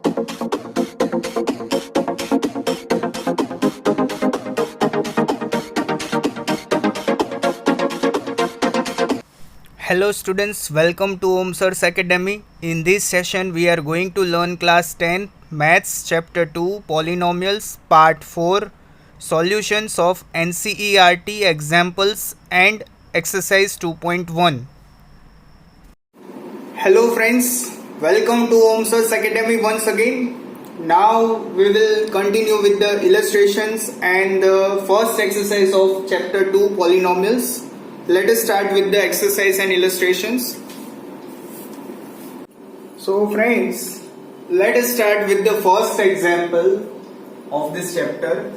Hello students, welcome to OMSIRS Academy. In this session we are going to learn class 10 Maths chapter 2 Polynomials part 4 Solutions of NCERT examples and exercise 2.1. Hello friends, welcome to OMSIRS Academy once again. Now we will continue with the illustrations and the first exercise of chapter 2 Polynomials. Let us start with the exercise and illustrations. So friends, let us start with the first example of this chapter.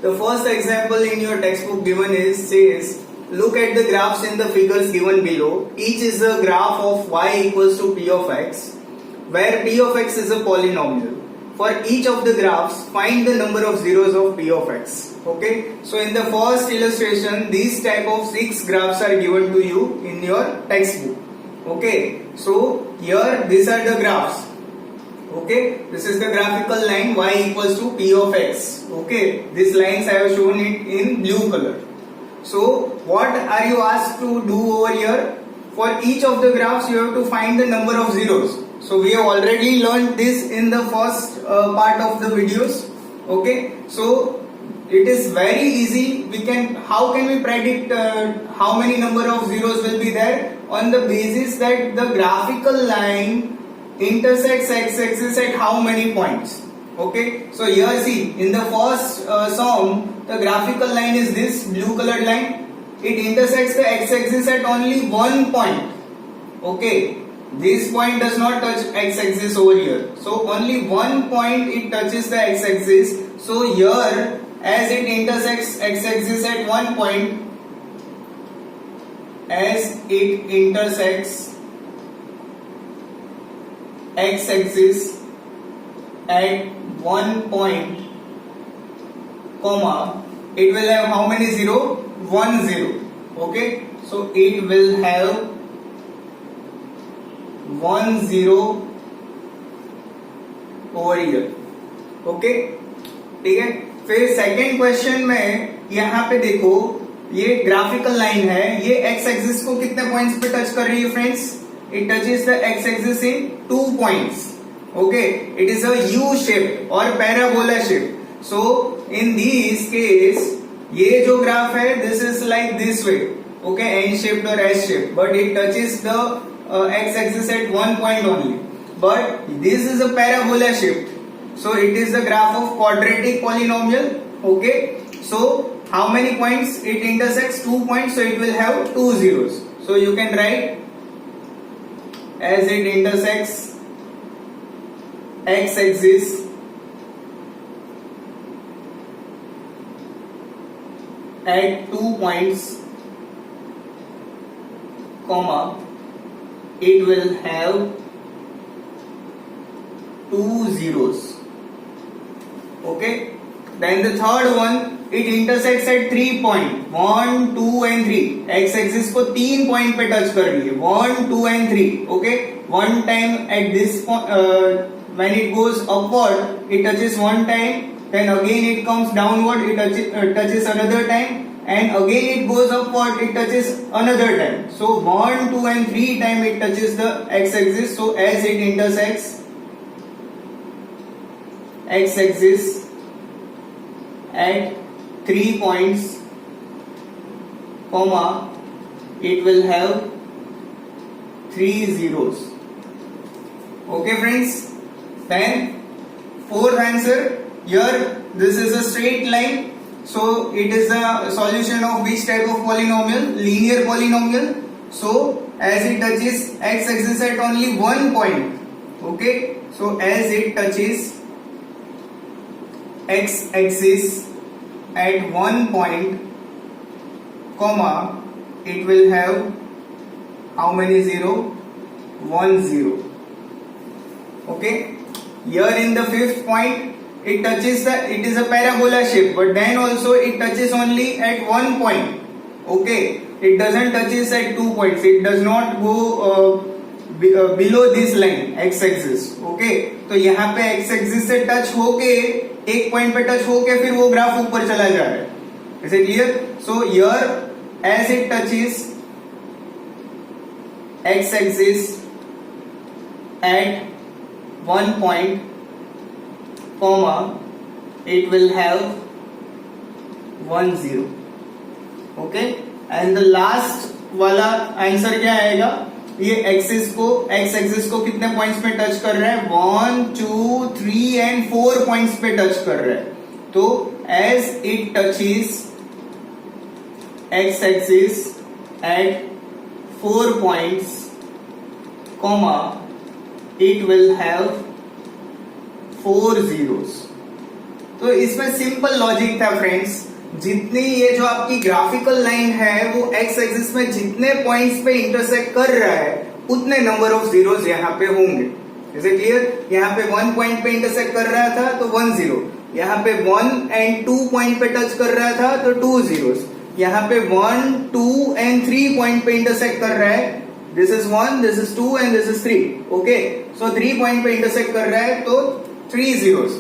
The first example in your textbook given says, look at the graphs in the figures given below. Each is a graph of y equals to p of x, where p of x is a polynomial. For each of the graphs, find the number of zeros of p of x. Okay, so in the first illustration, these type of 6 graphs are given to you in your textbook. Okay, so here these are the graphs. Okay, this is the graphical line y equals to p of x. Okay, these lines I have shown it in blue color. So what are you asked to do over here? For each of the graphs, you have to find the number of zeros. So we have already learned this in the first part of the videos. Okay, so it is very easy. How can we predict how many number of zeros will be there? On the basis that the graphical line intersects x-axis at how many points? Okay, so here see, in the first sum, the graphical line is this blue colored line. It intersects the x-axis at only one point. Okay, this point does not touch x-axis over here. So only one point it touches the x-axis. So here, as it intersects x-axis at one point, as it intersects x-axis at one point, comma, it will have how many zero? 1 0. Okay, so it will have 1 0 over here. Okay, ठीक है. फिर second question में यहाँ पे देखो, ये graphical line है, ये एक्स एक्सिस को कितने पॉइंट्स पे टच कर रही है friends? It touches the X axis in 2 points. Okay, it is a U shape और parabola shape. So in this case ये जो ग्राफ है, this is like this way. Okay, N shaped और S shape, but it touches the x axis at one point only. But this is a parabola shape, so it is the graph of quadratic polynomial. Okay, so how many points it intersects? 2 points, so it will have 2 zeros. So you can write, as it intersects x axis at 2 points, comma, it will have 2 zeros. Okay, then the third one, it intersects at 3 points, 1 2 and 3. x axis को 3 point पे touch कर रही है, 1 2 and 3. Okay, one time at this point, when it goes upward it touches one time, then again it comes downward, it touches another time, and again it goes upward, it touches another time. So 1 2 and 3 time it touches the x axis. So as it intersects x axis at 3 points, comma, it will have 3 zeros. Okay friends, then fourth answer, here this is a straight line. So it is the solution of which type of polynomial? Linear polynomial. So as it touches x axis at only one point. Okay, so as it touches x axis at one point, comma, it will have how many zero? 1 0. Okay, here in the fifth point, it is a parabola shape, but then also it touches only at one point. Okay, it doesn't touches at 2 points. It does not go below this line x axis. Okay, तो यहाँ पे x axis से touch होके एक point पे touch होके फिर वो ग्राफ ऊपर चला जा रहा है. Is it clear? So here as it touches X axis at one point, comma, it will have 1 0. Okay, and the last वाला आंसर क्या आएगा? ये एक्सिस को, एक्स एक्सिस को कितने पॉइंट्स पे टच कर रहा है? 1 2 3 एंड 4 पॉइंट्स पे टच कर रहा है. तो as it touches X axis at 4 points, comma, it will have 4 zeros. तो इसमें सिंपल लॉजिक था फ्रेंड्स. जितनी ये जो आपकी ग्राफिकल लाइन है वो एक्स एक्सिस में जितने पॉइंट्स पे इंटरसेक्ट कर रहा है उतने नंबर ऑफ जीरोस यहाँ पे होंगे. Is it clear? यहाँ पे 1 पॉइंट पे इंटरसेक्ट कर रहा था तो 1 0. यहाँ पे 1 एंड 2 पॉइंट पे टच कर रहा था तो 2 zeros. यहाँ पे 1 2 एंड 3 पॉइंट पे इंटरसेक्ट कर रहा है. This is 1, this is 2 and this is 3. Okay, so 3 point पे इंटरसेक्ट कर रहा है तो 3 zeros.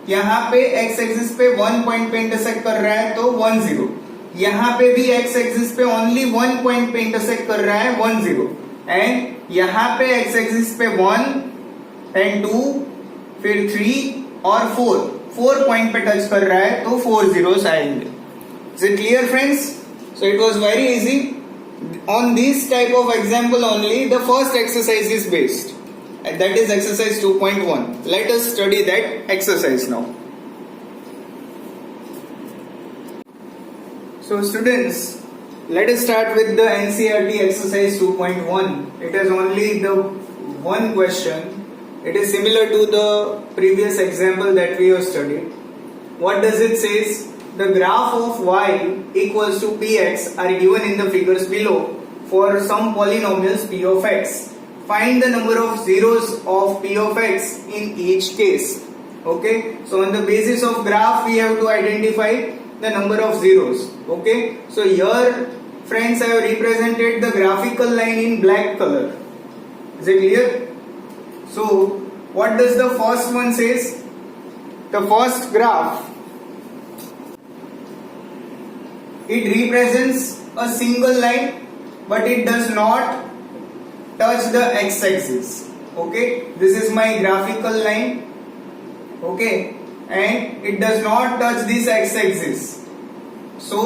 यहाँ पे x एक्सिस पे 1 पॉइंट पे इंटरसेक्ट कर रहा है तो 1 0. यहाँ पे भी x एक्सिस पे ओनली 1 पॉइंट पे इंटरसेक्ट कर रहा है 1 0. एंड यहाँ पे x एक्सिस पे 1 एंड 2 फिर 3 और 4 पॉइंट पे टच कर रहा है तो 4 zeros आएंगे. Is it clear friends? So it was very easy. On this type of example only the first exercise is based, and that is exercise 2.1. Let us study that exercise now. So students, let us start with the NCERT exercise 2.1. It is only the one question. It is similar to the previous example that we have studied. What does it says? The graph of y equals to px are given in the figures below for some polynomials p of x. Find the number of zeros of p of x in each case. Okay, so on the basis of graph we have to identify the number of zeros. Okay, so here friends I have represented the graphical line in black color. Is it clear? So what does the first one says? The first graph, it represents a single line but it does not touch the x-axis. Okay, this is my graphical line. Okay, and it does not touch this x-axis. So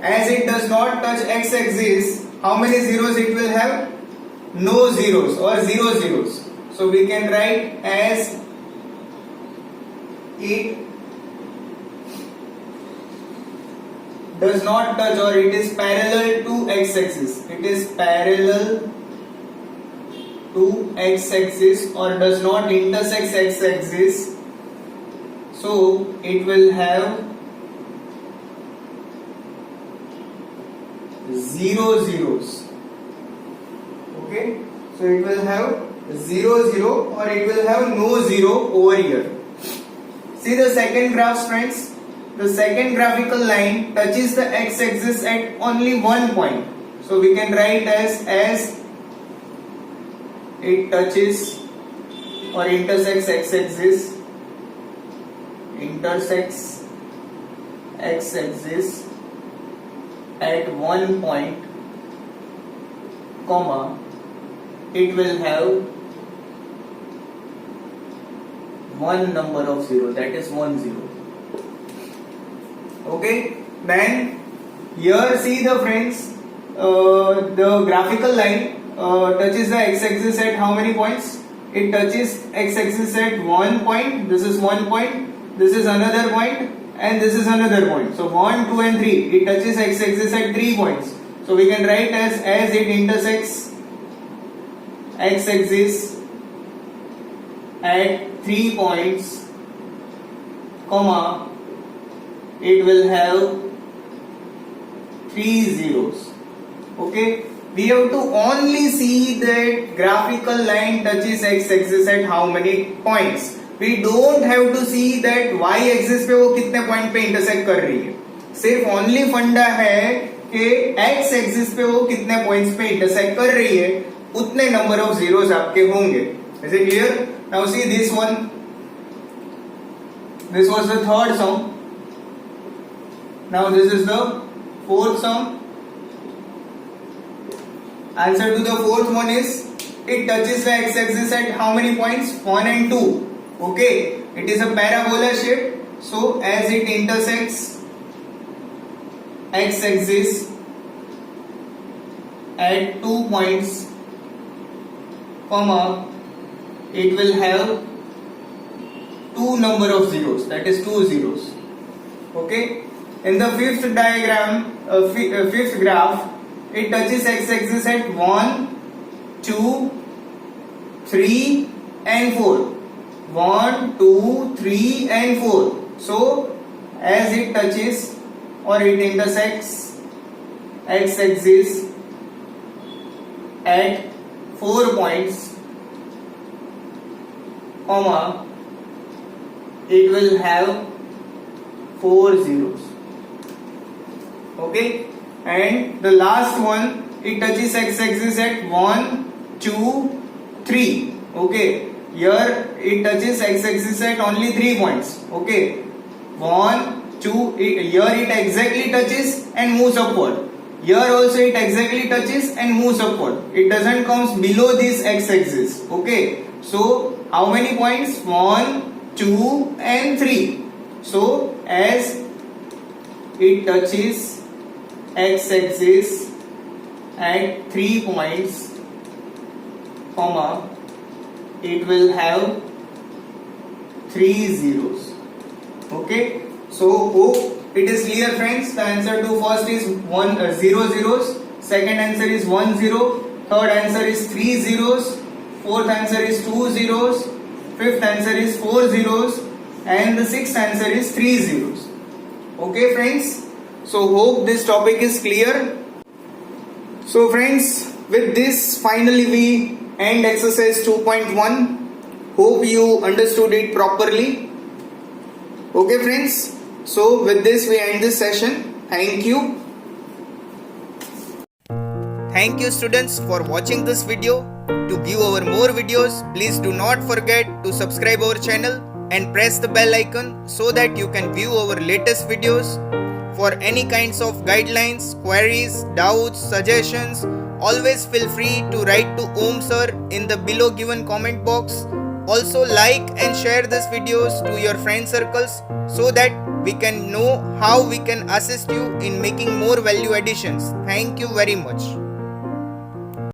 as it does not touch x-axis, how many zeros it will have? No zeros or 0 zeros. So we can write as it does not touch or it is parallel to x-axis. It is parallel to x-axis or does not intersect x-axis. So it will have 0 zeros. Okay, so it will have 0 0 or it will have no 0 over here. See the second graph friends. The second graphical line touches the x-axis at only one point. So we can write as it touches or intersects x-axis, at one point, comma, it will have one number of zero, that is 1 0. Okay, then here see the friends, the graphical line touches the x-axis at how many points? It touches x-axis at 1 point. This is 1 point. This is another point, and this is another point. So 1, 2, and 3. It touches x-axis at 3 points. So we can write as it intersects x-axis at 3 points, comma, it will have 3 zeros. Okay, we have to only see that graphical line touches x-axis at how many points. We don't have to see that y-axis पे वो कितने point पे intersect कर रही है. सिर्फ only फंडा है कि x-axis पे वो कितने पॉइंट्स पे इंटरसेक्ट कर रही है. उतने नंबर ऑफ जीरोस आपके होंगे. Is it clear? Now see this one. This was the third sum. Now this is the fourth sum. Answer to the fourth one is, it touches the x-axis at how many points? 1 and 2. Okay. It is a parabola shape. So as it intersects x-axis at 2 points, comma, it will have two number of zeros, that is 2 zeros. Okay. In the fifth diagram, fifth graph, it touches x-axis at 1, 2, 3 and 4. 1, 2, 3 and 4. So as it touches or it intersects x-axis at 4 points, comma, it will have 4 zeros. Okay. And the last one, it touches x-axis at 1, 2, 3. Okay. Here it touches x-axis at only 3 points. Okay. 1, 2, here it exactly touches and moves upward. Here also it exactly touches and moves upward. It doesn't come below this x-axis. Okay. So how many points? 1, 2 and 3. So as it touches x-axis at 3 points, comma, it will have 3 zeros. Okay. So hope it is clear, friends. The answer to first is 0 zeros, second answer is 1 zero, third answer is 3 zeros, fourth answer is 2 zeros, fifth answer is 4 zeros, and the sixth answer is 3 zeros. Okay, friends. So hope this topic is clear. So friends, with this finally we end exercise 2.1. Hope you understood it properly. Okay, friends. So with this we end this session. Thank you. Thank you, students, for watching this video. To view our more videos, please do not forget to subscribe our channel and press the bell icon so that you can view our latest videos. For any kinds of guidelines, queries, doubts, suggestions, always feel free to write to Om sir in the below given comment box. Also like and share these videos to your friend circles so that we can know how we can assist you in making more value additions. Thank you very much.